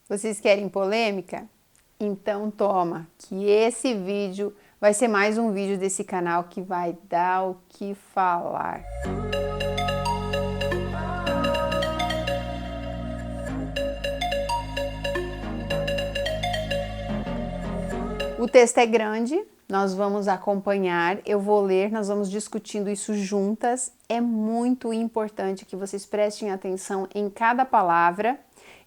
Vocês querem polêmica? Então toma, que esse vídeo vai ser mais um vídeo desse canal que vai dar o que falar. O texto é grande, nós vamos acompanhar, eu vou ler, nós vamos discutindo isso juntas. É muito importante que vocês prestem atenção em cada palavra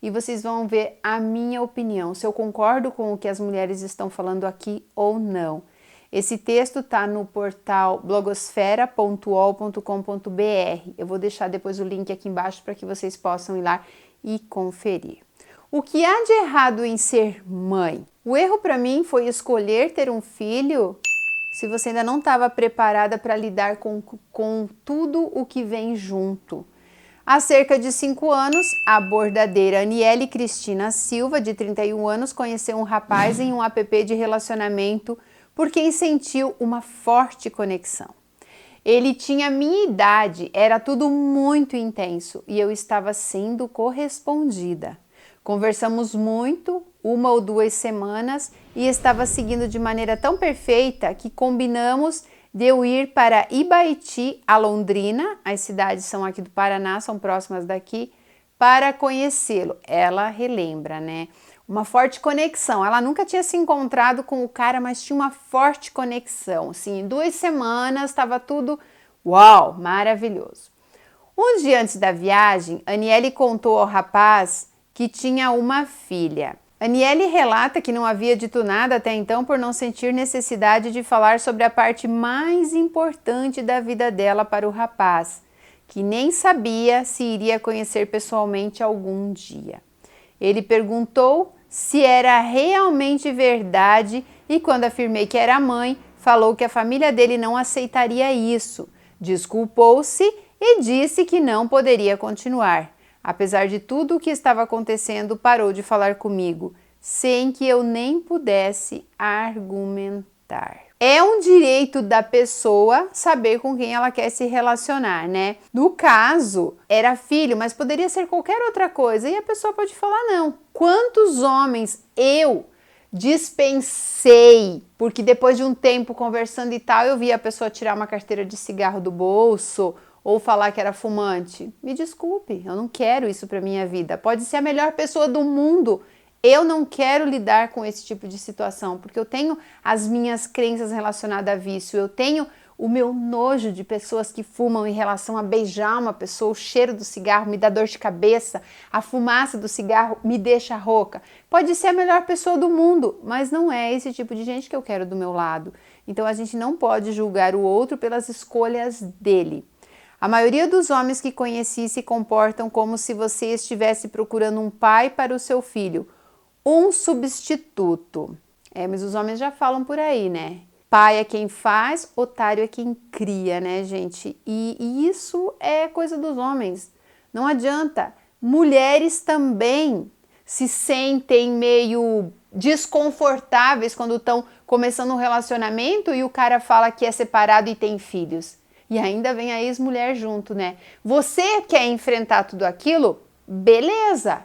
e vocês vão ver a minha opinião, se eu concordo com o que as mulheres estão falando aqui ou não. Esse texto está no portal blogosfera.ol.com.br. Eu vou deixar depois o link aqui embaixo para que vocês possam ir lá e conferir. O que há de errado em ser mãe? O erro para mim foi escolher ter um filho se você ainda não estava preparada para lidar com tudo o que vem junto. Há cerca de 5 anos, a bordadeira Aniele Cristina Silva, de 31 anos, conheceu um rapaz em um app de relacionamento por quem sentiu uma forte conexão. Ele tinha minha idade, era tudo muito intenso e eu estava sendo correspondida. Conversamos muito, 1 ou 2 semanas, e estava seguindo de maneira tão perfeita que combinamos de eu ir para Ibaiti, a Londrina, as cidades são aqui do Paraná, são próximas daqui, para conhecê-lo. Ela relembra, né? Uma forte conexão. Ela nunca tinha se encontrado com o cara, mas tinha uma forte conexão. Assim, em 2 semanas estava tudo, uau, maravilhoso. Um dia antes da viagem, Aniele contou ao rapaz que tinha uma filha. Aniele relata que não havia dito nada até então por não sentir necessidade de falar sobre a parte mais importante da vida dela para o rapaz, que nem sabia se iria conhecer pessoalmente algum dia. Ele perguntou se era realmente verdade e quando afirmei que era mãe, falou que a família dele não aceitaria isso. Desculpou-se e disse que não poderia continuar. Apesar de tudo o que estava acontecendo, parou de falar comigo, sem que eu nem pudesse argumentar. É um direito da pessoa saber com quem ela quer se relacionar, né? No caso, era filho, mas poderia ser qualquer outra coisa e a pessoa pode falar não. Quantos homens eu dispensei, porque depois de um tempo conversando e tal, eu vi a pessoa tirar uma carteira de cigarro do bolso ou falar que era fumante. Me desculpe, eu não quero isso para minha vida. Pode ser a melhor pessoa do mundo. Eu não quero lidar com esse tipo de situação, porque eu tenho as minhas crenças relacionadas a vício, eu tenho o meu nojo de pessoas que fumam em relação a beijar uma pessoa, o cheiro do cigarro me dá dor de cabeça, a fumaça do cigarro me deixa rouca. Pode ser a melhor pessoa do mundo, mas não é esse tipo de gente que eu quero do meu lado. Então a gente não pode julgar o outro pelas escolhas dele. A maioria dos homens que conheci se comportam como se você estivesse procurando um pai para o seu filho, um substituto. Mas os homens já falam por aí, né? Pai é quem faz, otário é quem cria, né, gente? E isso é coisa dos homens. Não adianta. Mulheres também se sentem meio desconfortáveis quando estão começando um relacionamento e o cara fala que é separado e tem filhos. E ainda vem a ex-mulher junto, né? Você quer enfrentar tudo aquilo? Beleza!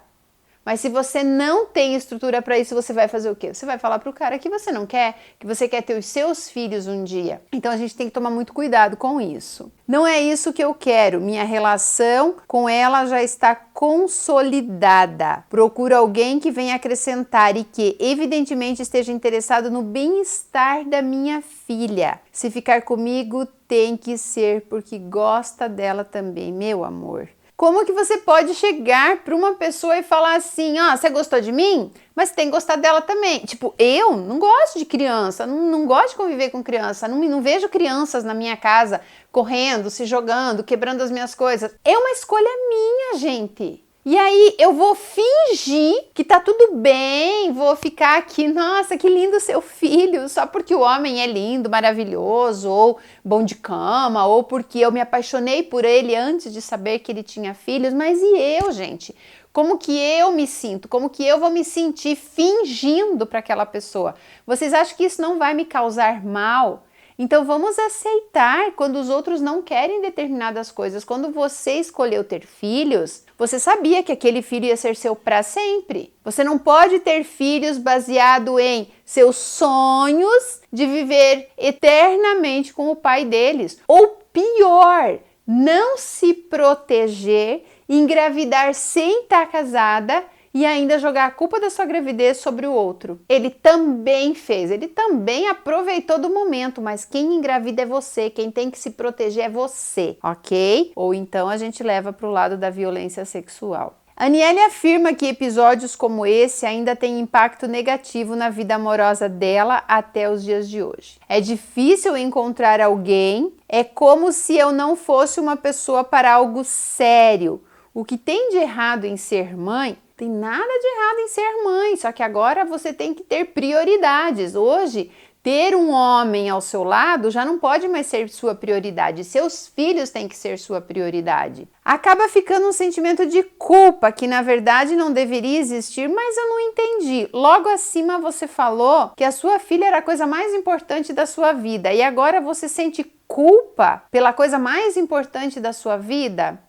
Mas se você não tem estrutura para isso, você vai fazer o quê? Você vai falar pro cara que você não quer, que você quer ter os seus filhos um dia. Então a gente tem que tomar muito cuidado com isso. Não é isso que eu quero. Minha relação com ela já está consolidada. Procuro alguém que venha acrescentar e que, evidentemente, esteja interessado no bem-estar da minha filha. Se ficar comigo, tem que ser porque gosta dela também, meu amor. Como que você pode chegar para uma pessoa e falar assim, ó, você gostou de mim? Mas você tem que gostar dela também. Tipo, eu não gosto de criança, não gosto de conviver com criança, não vejo crianças na minha casa correndo, se jogando, quebrando as minhas coisas. É uma escolha minha, gente. E aí eu vou fingir que tá tudo bem, vou ficar aqui, nossa, que lindo seu filho, só porque o homem é lindo, maravilhoso, ou bom de cama, ou porque eu me apaixonei por ele antes de saber que ele tinha filhos. Mas e eu, gente? Como que eu me sinto? Como que eu vou me sentir fingindo para aquela pessoa? Vocês acham que isso não vai me causar mal? Então vamos aceitar quando os outros não querem determinadas coisas. Quando você escolheu ter filhos, você sabia que aquele filho ia ser seu para sempre. Você não pode ter filhos baseado em seus sonhos de viver eternamente com o pai deles. Ou pior, não se proteger, engravidar sem estar casada e ainda jogar a culpa da sua gravidez sobre o outro. Ele também fez, ele também aproveitou do momento, mas quem engravida é você, quem tem que se proteger é você, ok? Ou então a gente leva para o lado da violência sexual. Aniele afirma que episódios como esse ainda têm impacto negativo na vida amorosa dela até os dias de hoje. É difícil encontrar alguém, é como se eu não fosse uma pessoa para algo sério. O que tem de errado em ser mãe, tem nada de errado em ser mãe, só que agora você tem que ter prioridades. Hoje, ter um homem ao seu lado já não pode mais ser sua prioridade, seus filhos têm que ser sua prioridade. Acaba ficando um sentimento de culpa que na verdade não deveria existir, mas eu não entendi. Logo acima você falou que a sua filha era a coisa mais importante da sua vida e agora você sente culpa pela coisa mais importante da sua vida?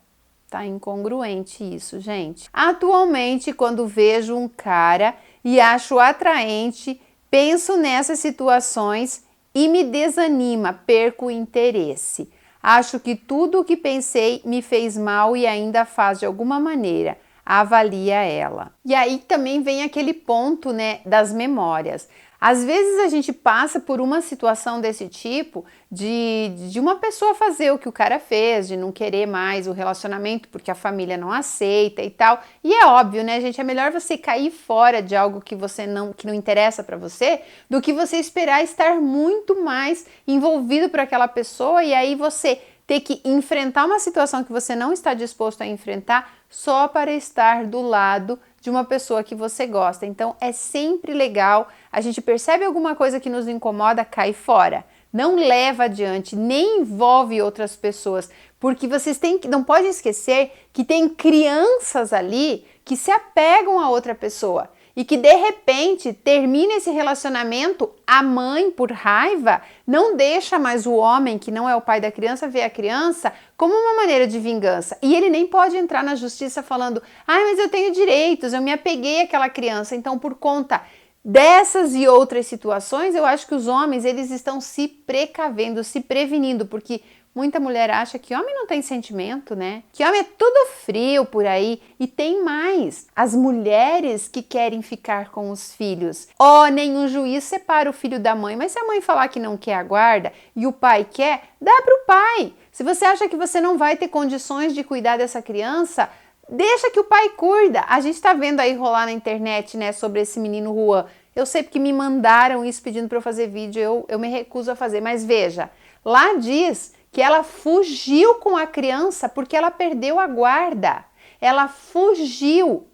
Tá incongruente isso, gente. Atualmente, quando vejo um cara e acho atraente, penso nessas situações e me desanima, perco o interesse. Acho que tudo o que pensei me fez mal e ainda faz de alguma maneira. Avalia ela. E aí também vem aquele ponto, né, das memórias. Às vezes a gente passa por uma situação desse tipo de uma pessoa fazer o que o cara fez, de não querer mais o relacionamento porque a família não aceita e tal. E é óbvio, né, gente? É melhor você cair fora de algo que que não interessa pra você do que você esperar estar muito mais envolvido por aquela pessoa e aí você ter que enfrentar uma situação que você não está disposto a enfrentar só para estar do lado de uma pessoa que você gosta. Então é sempre legal, a gente percebe alguma coisa que nos incomoda, cai fora. Não leva adiante, nem envolve outras pessoas, porque vocês não podem esquecer que tem crianças ali que se apegam a outra pessoa e que de repente termina esse relacionamento, a mãe, por raiva, não deixa mais o homem, que não é o pai da criança, ver a criança como uma maneira de vingança. E ele nem pode entrar na justiça falando, mas eu tenho direitos, eu me apeguei àquela criança. Então, por conta dessas e outras situações, eu acho que os homens, eles estão se precavendo, se prevenindo, porque muita mulher acha que homem não tem sentimento, né? Que homem é tudo frio por aí. E tem mais. As mulheres que querem ficar com os filhos. Nenhum juiz separa o filho da mãe. Mas se a mãe falar que não quer a guarda e o pai quer, dá para o pai. Se você acha que você não vai ter condições de cuidar dessa criança, deixa que o pai cuida. A gente tá vendo aí rolar na internet, né, sobre esse menino Juan. Eu sei porque me mandaram isso pedindo para eu fazer vídeo. Eu me recuso a fazer. Mas veja, lá diz que ela fugiu com a criança porque ela perdeu a guarda. Ela fugiu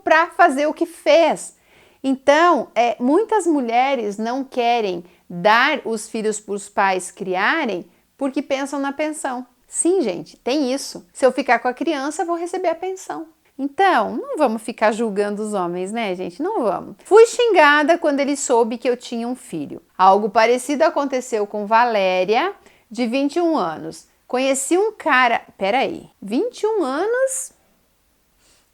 para fazer o que fez. Então, muitas mulheres não querem dar os filhos para os pais criarem porque pensam na pensão. Sim, gente, tem isso. Se eu ficar com a criança, eu vou receber a pensão. Então, não vamos ficar julgando os homens, né, gente? Não vamos. Fui xingada quando ele soube que eu tinha um filho. Algo parecido aconteceu com Valéria, de 21 anos. Conheci um cara, 21 anos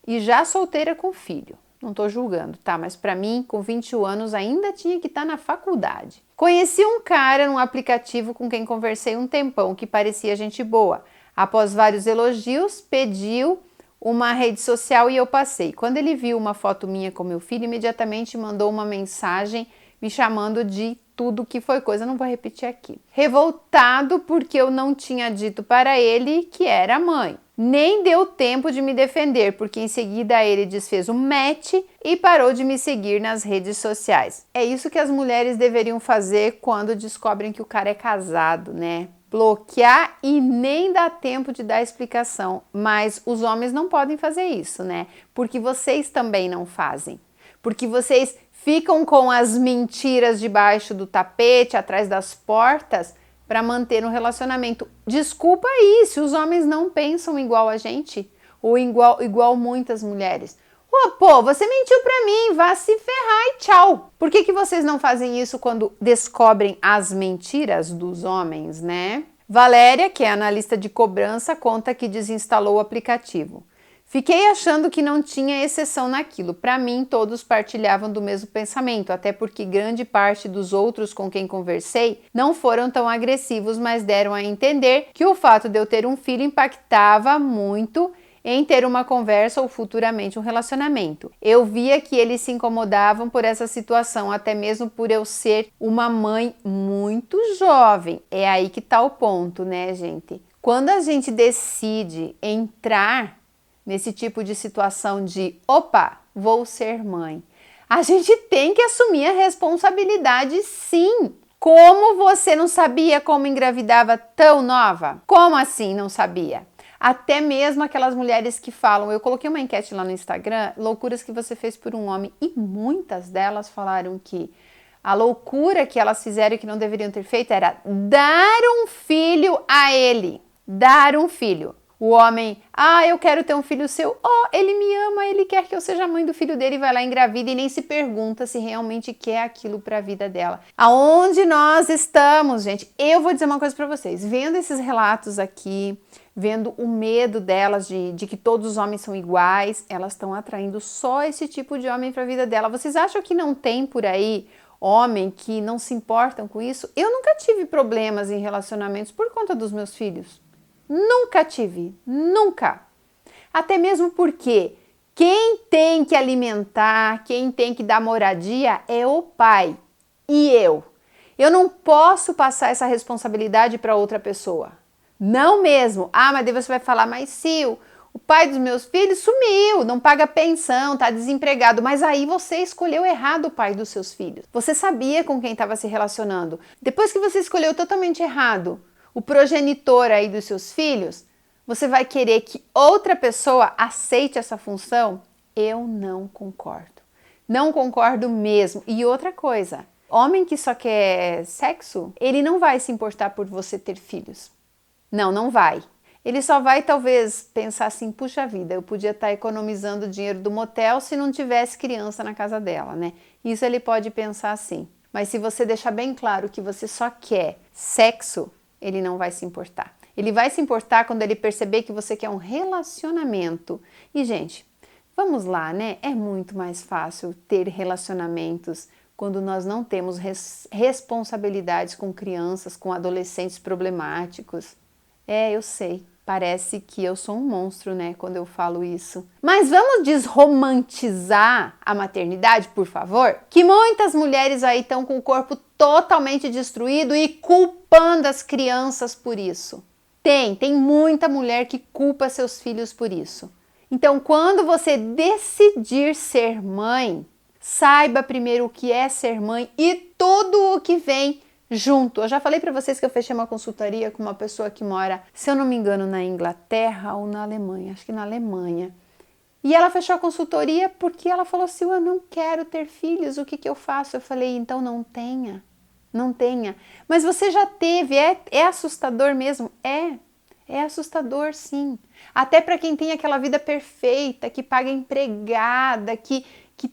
e já solteira com filho. Não tô julgando, tá? Mas pra mim, com 21 anos, ainda tinha que estar na faculdade. Conheci um cara num aplicativo com quem conversei um tempão, que parecia gente boa. Após vários elogios, pediu uma rede social e eu passei. Quando ele viu uma foto minha com meu filho, imediatamente mandou uma mensagem me chamando de tudo que foi coisa, não vou repetir aqui. Revoltado porque eu não tinha dito para ele que era mãe. Nem deu tempo de me defender, porque em seguida ele desfez um match e parou de me seguir nas redes sociais. É isso que as mulheres deveriam fazer quando descobrem que o cara é casado, né? Bloquear e nem dá tempo de dar explicação. Mas os homens não podem fazer isso, né? Porque vocês também não fazem. Porque vocês ficam com as mentiras debaixo do tapete, atrás das portas, para manter um relacionamento. Desculpa aí, se os homens não pensam igual a gente, ou igual muitas mulheres. Pô, você mentiu pra mim, vá se ferrar e tchau. Por que vocês não fazem isso quando descobrem as mentiras dos homens, né? Valéria, que é analista de cobrança, conta que desinstalou o aplicativo. Fiquei achando que não tinha exceção naquilo. Para mim, todos partilhavam do mesmo pensamento, até porque grande parte dos outros com quem conversei não foram tão agressivos, mas deram a entender que o fato de eu ter um filho impactava muito em ter uma conversa ou futuramente um relacionamento. Eu via que eles se incomodavam por essa situação, até mesmo por eu ser uma mãe muito jovem. É aí que tá o ponto, né, gente? Quando a gente decide entrar nesse tipo de situação de, opa, vou ser mãe, a gente tem que assumir a responsabilidade, sim. Como você não sabia como engravidava tão nova? Como assim não sabia? Até mesmo aquelas mulheres que falam, eu coloquei uma enquete lá no Instagram, loucuras que você fez por um homem, e muitas delas falaram que a loucura que elas fizeram e que não deveriam ter feito era dar um filho a ele, dar um filho. O homem, eu quero ter um filho seu, ele me ama, ele quer que eu seja mãe do filho dele, vai lá engravida e nem se pergunta se realmente quer aquilo para a vida dela. Aonde nós estamos, gente? Eu vou dizer uma coisa para vocês, vendo esses relatos aqui, vendo o medo delas de que todos os homens são iguais, elas estão atraindo só esse tipo de homem para a vida dela. Vocês acham que não tem por aí homem que não se importam com isso? Eu nunca tive problemas em relacionamentos por conta dos meus filhos. Nunca tive, nunca. Até mesmo porque quem tem que alimentar, quem tem que dar moradia é o pai e eu. Eu não posso passar essa responsabilidade para outra pessoa. Não mesmo. Mas daí você vai falar, mas Sil, o pai dos meus filhos sumiu, não paga pensão, tá desempregado. Mas aí você escolheu errado o pai dos seus filhos. Você sabia com quem estava se relacionando. Depois que você escolheu totalmente errado o progenitor aí dos seus filhos, você vai querer que outra pessoa aceite essa função? Eu não concordo. Não concordo mesmo. E outra coisa, homem que só quer sexo, ele não vai se importar por você ter filhos. Não vai. Ele só vai talvez pensar assim, puxa vida, eu podia estar economizando o dinheiro do motel se não tivesse criança na casa dela, né? Isso ele pode pensar assim. Mas se você deixar bem claro que você só quer sexo, ele não vai se importar. Ele vai se importar quando ele perceber que você quer um relacionamento. E, gente, vamos lá, né? É muito mais fácil ter relacionamentos quando nós não temos responsabilidades com crianças, com adolescentes problemáticos. Eu sei, parece que eu sou um monstro, né, quando eu falo isso. Mas vamos desromantizar a maternidade, por favor? Que muitas mulheres aí estão com o corpo totalmente destruído e culpando as crianças por isso. Tem muita mulher que culpa seus filhos por isso. Então, quando você decidir ser mãe, saiba primeiro o que é ser mãe e tudo o que vem junto. Eu já falei para vocês que eu fechei uma consultoria com uma pessoa que mora, se eu não me engano, na Inglaterra ou na Alemanha, acho que na Alemanha. E ela fechou a consultoria porque ela falou assim, eu não quero ter filhos, o que eu faço? Eu falei, então não tenha. Mas você já teve, é assustador mesmo? É assustador, sim. Até para quem tem aquela vida perfeita, que paga empregada, que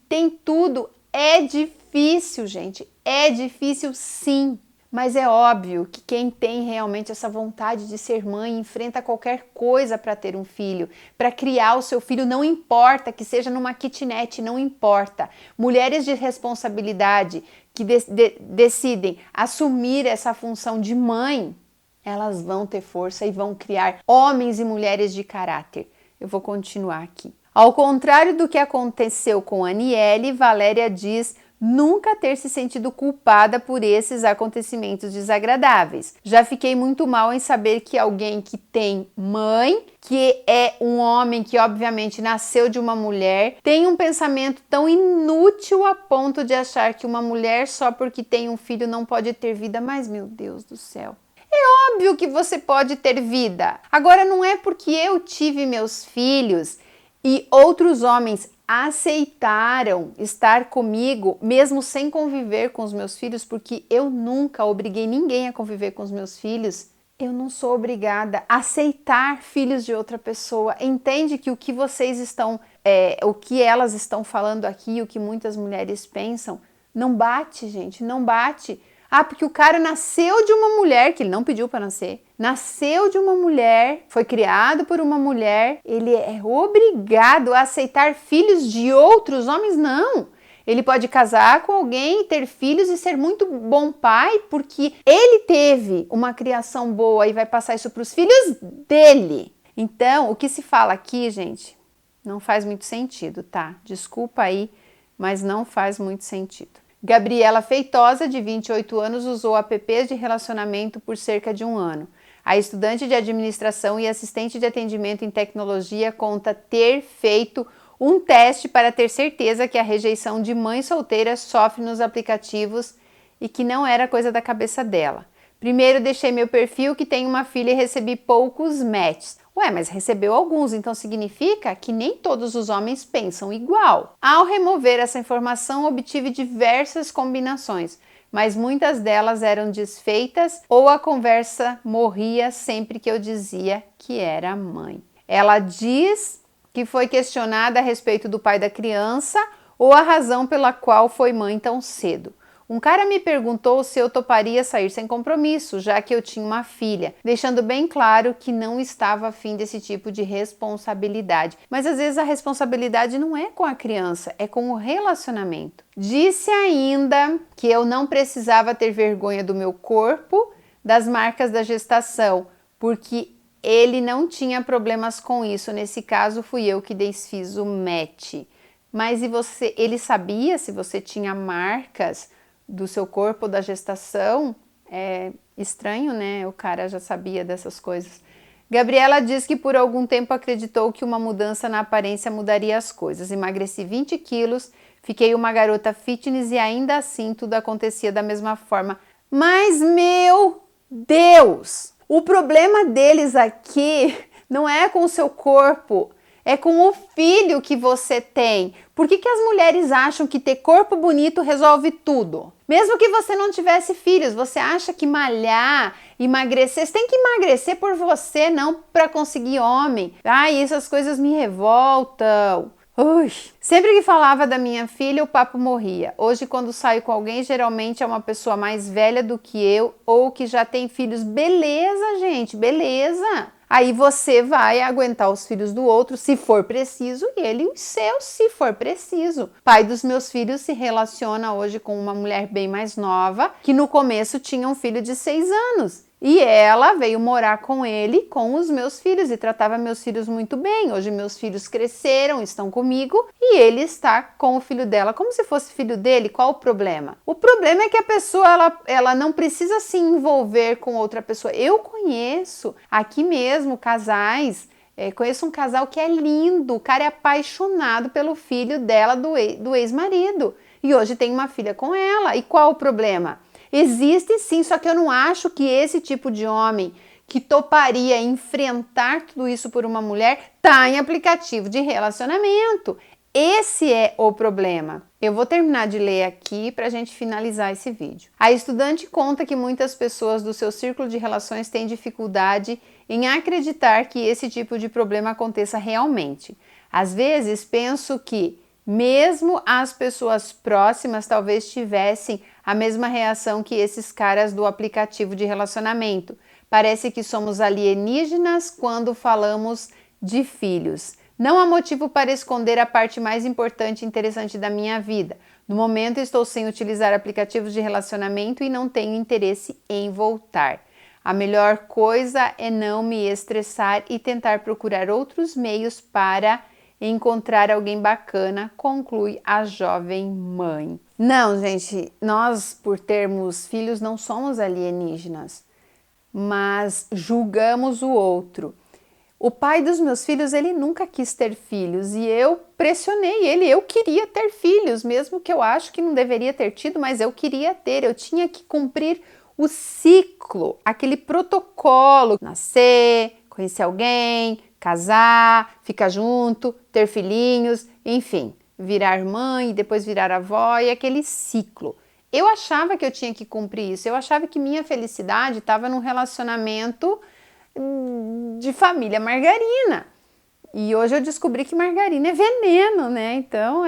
tem tudo, é difícil, gente. É difícil, sim. Mas é óbvio que quem tem realmente essa vontade de ser mãe enfrenta qualquer coisa para ter um filho, para criar o seu filho, não importa que seja numa kitnet, não importa. Mulheres de responsabilidade que decidem assumir essa função de mãe, elas vão ter força e vão criar homens e mulheres de caráter. Eu vou continuar aqui. Ao contrário do que aconteceu com Aniele, Valéria diz nunca ter se sentido culpada por esses acontecimentos desagradáveis. Já fiquei muito mal em saber que alguém que tem mãe, que é um homem que obviamente nasceu de uma mulher, tem um pensamento tão inútil a ponto de achar que uma mulher só porque tem um filho não pode ter vida. Mas, meu Deus do céu. É óbvio que você pode ter vida. Agora, não é porque eu tive meus filhos e outros homens aceitaram estar comigo, mesmo sem conviver com os meus filhos, porque eu nunca obriguei ninguém a conviver com os meus filhos. Eu não sou obrigada a aceitar filhos de outra pessoa. Entende que o que vocês estão o que elas estão falando aqui, o que muitas mulheres pensam, não bate, gente, não bate. Ah, porque o cara nasceu de uma mulher, que ele não pediu para nascer, nasceu de uma mulher, foi criado por uma mulher, ele é obrigado a aceitar filhos de outros homens? Não. Ele pode casar com alguém, ter filhos e ser muito bom pai, porque ele teve uma criação boa e vai passar isso para os filhos dele. Então, o que se fala aqui, gente, não faz muito sentido, tá? Desculpa aí, mas não faz muito sentido. Gabriela Feitosa, de 28 anos, usou apps de relacionamento por cerca de um ano. A estudante de administração e assistente de atendimento em tecnologia conta ter feito um teste para ter certeza que a rejeição de mãe solteira sofre nos aplicativos e que não era coisa da cabeça dela. Primeiro deixei meu perfil que tem uma filha e recebi poucos matches. Ué, mas recebeu alguns, então significa que nem todos os homens pensam igual. Ao remover essa informação, obtive diversas combinações, mas muitas delas eram desfeitas ou a conversa morria sempre que eu dizia que era mãe. Ela diz que foi questionada a respeito do pai da criança ou a razão pela qual foi mãe tão cedo. Um cara me perguntou se eu toparia sair sem compromisso, já que eu tinha uma filha, deixando bem claro que não estava afim desse tipo de responsabilidade. Mas às vezes a responsabilidade não é com a criança, é com o relacionamento. Disse ainda que eu não precisava ter vergonha do meu corpo, das marcas da gestação, porque ele não tinha problemas com isso. Nesse caso, fui eu que desfiz o match. Mas e você? Ele sabia se você tinha marcas do seu corpo, da gestação? É estranho, né? O cara já sabia dessas coisas. Gabriela diz que por algum tempo acreditou que uma mudança na aparência mudaria as coisas. Emagreci 20 quilos, fiquei uma garota fitness e ainda assim tudo acontecia da mesma forma. Mas, meu Deus! O problema deles aqui não é com o seu corpo, é com o filho que você tem. Por que as mulheres acham que ter corpo bonito resolve tudo? Mesmo que você não tivesse filhos, você acha que malhar, emagrecer, você tem que emagrecer por você, não para conseguir homem. Ai, essas coisas me revoltam. Ui. Sempre que falava da minha filha, o papo morria. Hoje, quando saio com alguém, geralmente é uma pessoa mais velha do que eu ou que já tem filhos. Beleza, gente, beleza. Aí você vai aguentar os filhos do outro, se for preciso, e ele os seus, se for preciso. Pai dos meus filhos se relaciona hoje com uma mulher bem mais nova, que no começo tinha um filho de 6 anos. E ela veio morar com ele, com os meus filhos, e tratava meus filhos muito bem. Hoje meus filhos cresceram, estão comigo, e ele está com o filho dela, como se fosse filho dele. Qual o problema? O problema é que a pessoa, ela não precisa se envolver com outra pessoa. Eu conheço aqui mesmo casais, conheço um casal que é lindo, o cara é apaixonado pelo filho dela, do ex-marido. E hoje tem uma filha com ela. E qual o problema? Existe sim, só que eu não acho que esse tipo de homem que toparia enfrentar tudo isso por uma mulher tá em aplicativo de relacionamento. Esse é o problema. Eu vou terminar de ler aqui para a gente finalizar esse vídeo. A estudante conta que muitas pessoas do seu círculo de relações têm dificuldade em acreditar que esse tipo de problema aconteça realmente. Às vezes penso que mesmo as pessoas próximas talvez tivessem a mesma reação que esses caras do aplicativo de relacionamento. Parece que somos alienígenas quando falamos de filhos. Não há motivo para esconder a parte mais importante e interessante da minha vida. No momento estou sem utilizar aplicativos de relacionamento e não tenho interesse em voltar. A melhor coisa é não me estressar e tentar procurar outros meios para encontrar alguém bacana, conclui a jovem mãe. Não, gente, nós por termos filhos não somos alienígenas, mas julgamos o outro. O pai dos meus filhos, ele nunca quis ter filhos e eu pressionei ele, eu queria ter filhos, mesmo que eu acho que não deveria ter tido, mas eu queria ter, eu tinha que cumprir o ciclo, aquele protocolo, nascer, conhecer alguém, casar, ficar junto, ter filhinhos, enfim, virar mãe e depois virar avó e aquele ciclo. Eu achava que eu tinha que cumprir isso, eu achava que minha felicidade estava num relacionamento de família margarina. E hoje eu descobri que margarina é veneno, né? Então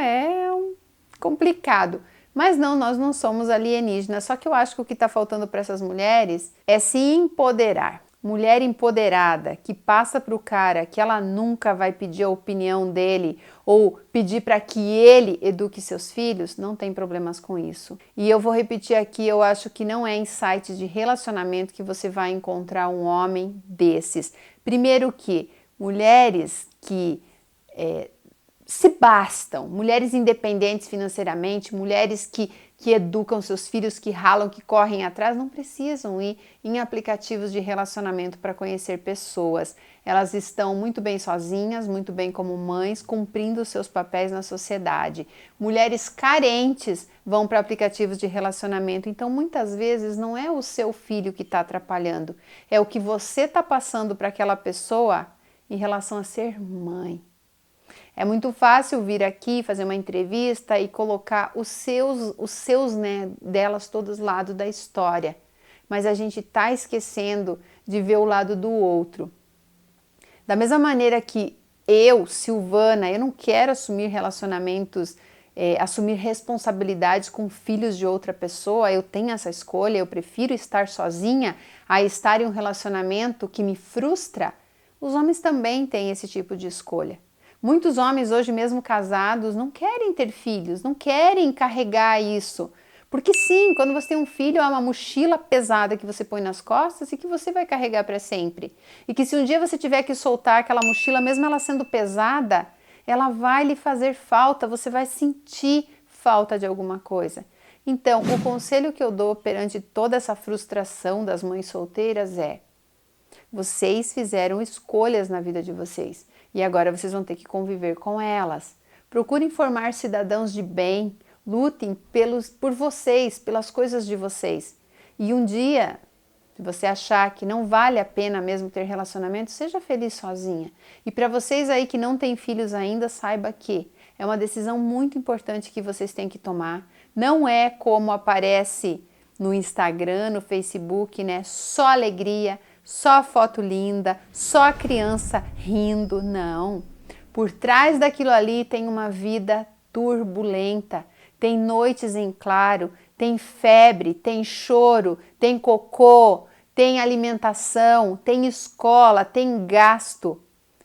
complicado. Mas não, nós não somos alienígenas, só que eu acho que o que está faltando para essas mulheres é se empoderar. Mulher empoderada que passa para o cara que ela nunca vai pedir a opinião dele ou pedir para que ele eduque seus filhos, não tem problemas com isso. E eu vou repetir aqui, eu acho que não é em sites de relacionamento que você vai encontrar um homem desses. Primeiro que mulheres que se bastam, mulheres independentes financeiramente, mulheres que educam seus filhos, que ralam, que correm atrás, não precisam ir em aplicativos de relacionamento para conhecer pessoas. Elas estão muito bem sozinhas, muito bem como mães, cumprindo seus papéis na sociedade. Mulheres carentes vão para aplicativos de relacionamento, então muitas vezes não é o seu filho que está atrapalhando, é o que você está passando para aquela pessoa em relação a ser mãe. É muito fácil vir aqui fazer uma entrevista e colocar os seus, né, delas todos lados da história. Mas a gente está esquecendo de ver o lado do outro. Da mesma maneira que eu, Silvana, eu não quero assumir relacionamentos, assumir responsabilidades com filhos de outra pessoa, eu tenho essa escolha, eu prefiro estar sozinha a estar em um relacionamento que me frustra. Os homens também têm esse tipo de escolha. Muitos homens hoje mesmo casados não querem ter filhos, não querem carregar isso. Porque sim, quando você tem um filho, é uma mochila pesada que você põe nas costas e que você vai carregar para sempre. E que se um dia você tiver que soltar aquela mochila, mesmo ela sendo pesada, ela vai lhe fazer falta, você vai sentir falta de alguma coisa. Então, o conselho que eu dou perante toda essa frustração das mães solteiras é: vocês fizeram escolhas na vida de vocês e agora vocês vão ter que conviver com elas. Procurem formar cidadãos de bem, lutem por vocês, pelas coisas de vocês. E um dia, se você achar que não vale a pena mesmo ter relacionamento, seja feliz sozinha. E para vocês aí que não têm filhos ainda, saiba que é uma decisão muito importante que vocês têm que tomar. Não é como aparece no Instagram, no Facebook, né? Só alegria, só foto linda, só a criança rindo, não. Por trás daquilo ali tem uma vida turbulenta, tem noites em claro, tem febre, tem choro, tem cocô, tem alimentação, tem escola, tem gasto.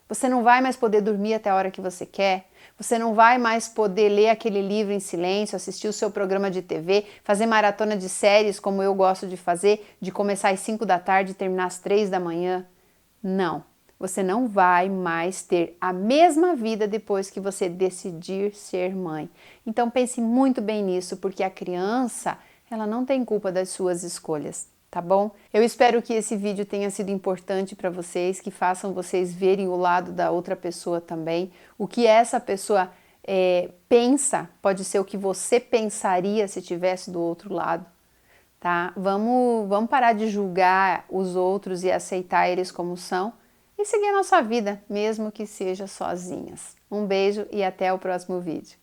Você não vai mais poder dormir até a hora que você quer. Você não vai mais poder ler aquele livro em silêncio, assistir o seu programa de TV, fazer maratona de séries como eu gosto de fazer, de começar às 5 da tarde e terminar às 3 da manhã. Não, você não vai mais ter a mesma vida depois que você decidir ser mãe. Então pense muito bem nisso, porque a criança, ela não tem culpa das suas escolhas. Tá bom? Eu espero que esse vídeo tenha sido importante para vocês, que façam vocês verem o lado da outra pessoa também. O que essa pessoa pensa pode ser o que você pensaria se estivesse do outro lado, tá? Vamos parar de julgar os outros e aceitar eles como são e seguir a nossa vida, mesmo que seja sozinhas. Um beijo e até o próximo vídeo.